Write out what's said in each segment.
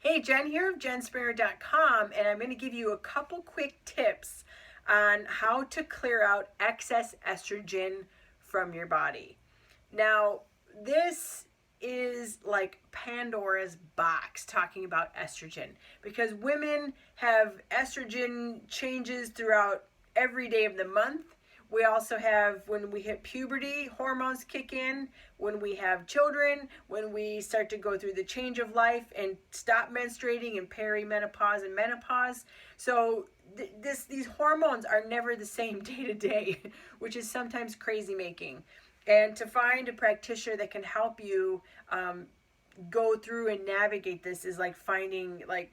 Hey, Jen here of jenspringer.com, and I'm going to give you a couple quick tips on how to clear out excess estrogen from your body. Now, this is like Pandora's box talking about estrogen because women have estrogen changes throughout every day of the month. We also have, when we hit puberty, hormones kick in, when we have children, when we start to go through the change of life and stop menstruating, and perimenopause and menopause. So these hormones are never the same day to day, which is sometimes crazy making. And to find a practitioner that can help you go through and navigate this is like finding a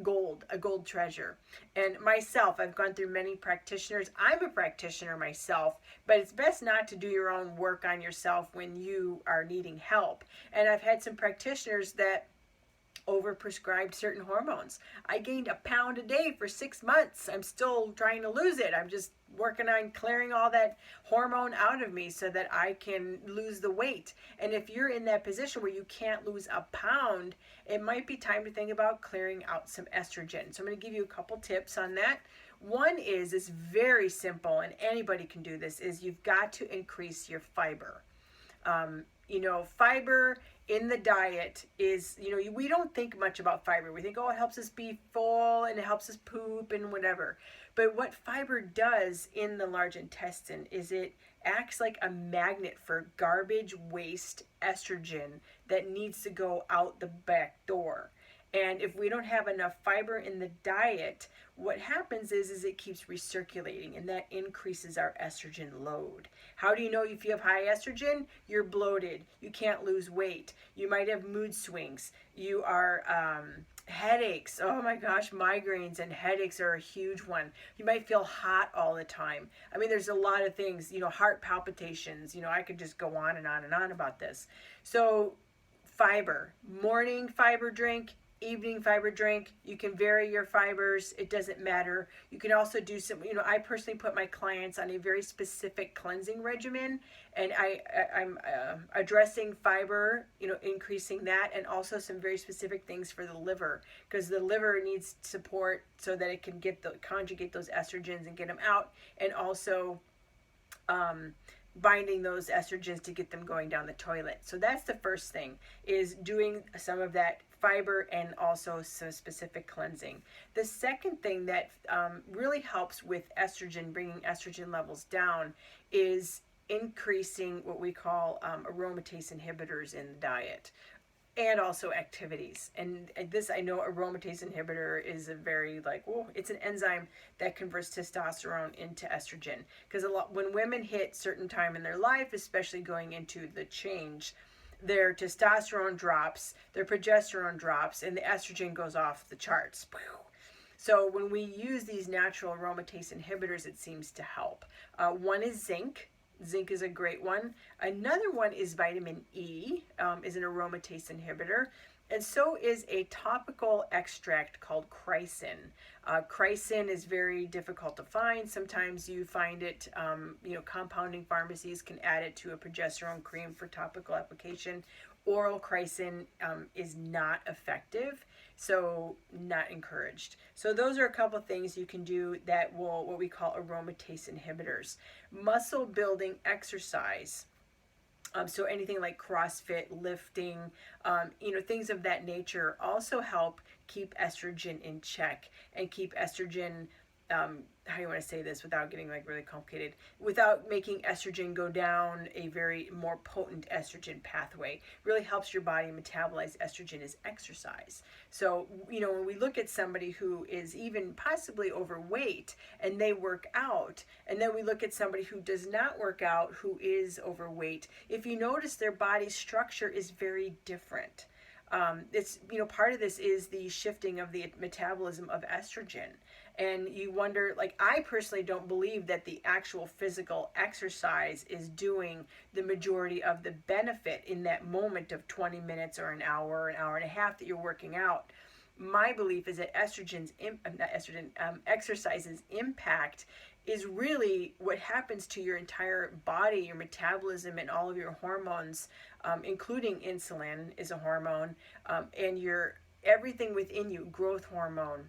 gold treasure. And myself, I've gone through many practitioners. I'm a practitioner myself, but it's best not to do your own work on yourself when you are needing help. And I've had some practitioners that overprescribed certain hormones. I gained a pound a day for 6 months. I'm still trying to lose it. I'm just working on clearing all that hormone out of me so that I can lose the weight. And if you're in that position where you can't lose a pound, it might be time to think about clearing out some estrogen. So I'm going to give you a couple tips on that. One is, it's very simple and anybody can do this, is you've got to increase your fiber. Fiber in the diet is, we don't think much about fiber. We think, oh, it helps us be full and it helps us poop and whatever. But what fiber does in the large intestine is it acts like a magnet for garbage, waste, estrogen that needs to go out the back door. And if we don't have enough fiber in the diet, what happens is it keeps recirculating, and that increases our estrogen load. How do you know if you have high estrogen? You're bloated. You can't lose weight. You might have mood swings. You are headaches. Oh my gosh, migraines and headaches are a huge one. You might feel hot all the time. I mean, there's a lot of things, heart palpitations. I could just go on and on and on about this. So fiber, morning fiber drink, evening fiber drink. You can vary your fibers. It doesn't matter. You can also do some, I personally put my clients on a very specific cleansing regimen, and I'm addressing fiber, increasing that, and also some very specific things for the liver, because the liver needs support so that it can conjugate those estrogens and get them out, and also binding those estrogens to get them going down the toilet. So that's the first thing, is doing some of that fiber and also some specific cleansing. The second thing that really helps with estrogen, bringing estrogen levels down, is increasing what we call aromatase inhibitors in the diet, and also activities. And this, I know aromatase inhibitor is a very it's an enzyme that converts testosterone into estrogen, because when women hit certain time in their life, especially going into the change, their testosterone drops, their progesterone drops, and the estrogen goes off the charts. So when we use these natural aromatase inhibitors, it seems to help. One is zinc. Zinc is a great one. Another one is vitamin E, is an aromatase inhibitor. And so is a topical extract called chrysin. Chrysin is very difficult to find. Sometimes you find it, compounding pharmacies can add it to a progesterone cream for topical application. Oral chrysin is not effective, so not encouraged. So those are a couple things you can do that will, what we call aromatase inhibitors. Muscle building exercise. So anything like CrossFit, lifting, things of that nature also help keep estrogen in check and keep estrogen, how do you want to say this without getting really complicated, without making estrogen go down a very more potent estrogen pathway. Really helps your body metabolize estrogen is exercise. So, when we look at somebody who is even possibly overweight and they work out, and then we look at somebody who does not work out who is overweight, if you notice, their body structure is very different. It's, part of this is the shifting of the metabolism of estrogen. And you wonder, I personally don't believe that the actual physical exercise is doing the majority of the benefit in that moment of 20 minutes or an hour and a half that you're working out. My belief is that exercise's impact is really what happens to your entire body, your metabolism, and all of your hormones, including insulin is a hormone, and your everything within you, growth hormone,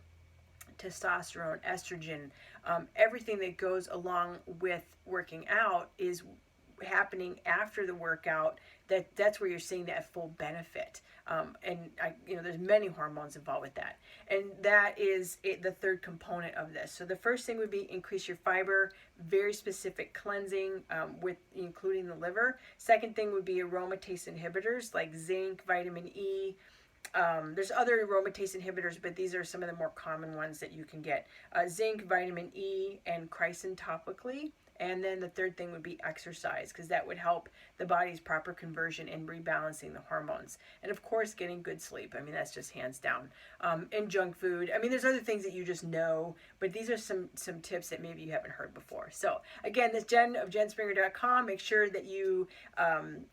testosterone, estrogen, everything that goes along with working out is happening after the workout. That's where you're seeing that full benefit. There's many hormones involved with that, and that is the third component of this. So the first thing would be increase your fiber, very specific cleansing, with including the liver. Second thing would be aromatase inhibitors like zinc, vitamin E. There's other aromatase inhibitors, but these are some of the more common ones that you can get. Zinc, vitamin E, and chrysin topically. And then the third thing would be exercise, because that would help the body's proper conversion and rebalancing the hormones. And of course, getting good sleep. I mean, that's just hands down. And junk food. I mean, there's other things that you just know, but these are some tips that maybe you haven't heard before. So again, this Jen of jenspringer.com. Make sure that you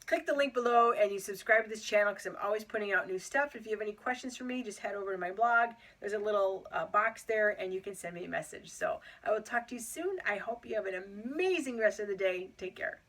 click the link below and you subscribe to this channel, because I'm always putting out new stuff. If you have any questions for me, just head over to my blog. There's a little box there, and you can send me a message. So I will talk to you soon. I hope you have an amazing rest of the day. Take care.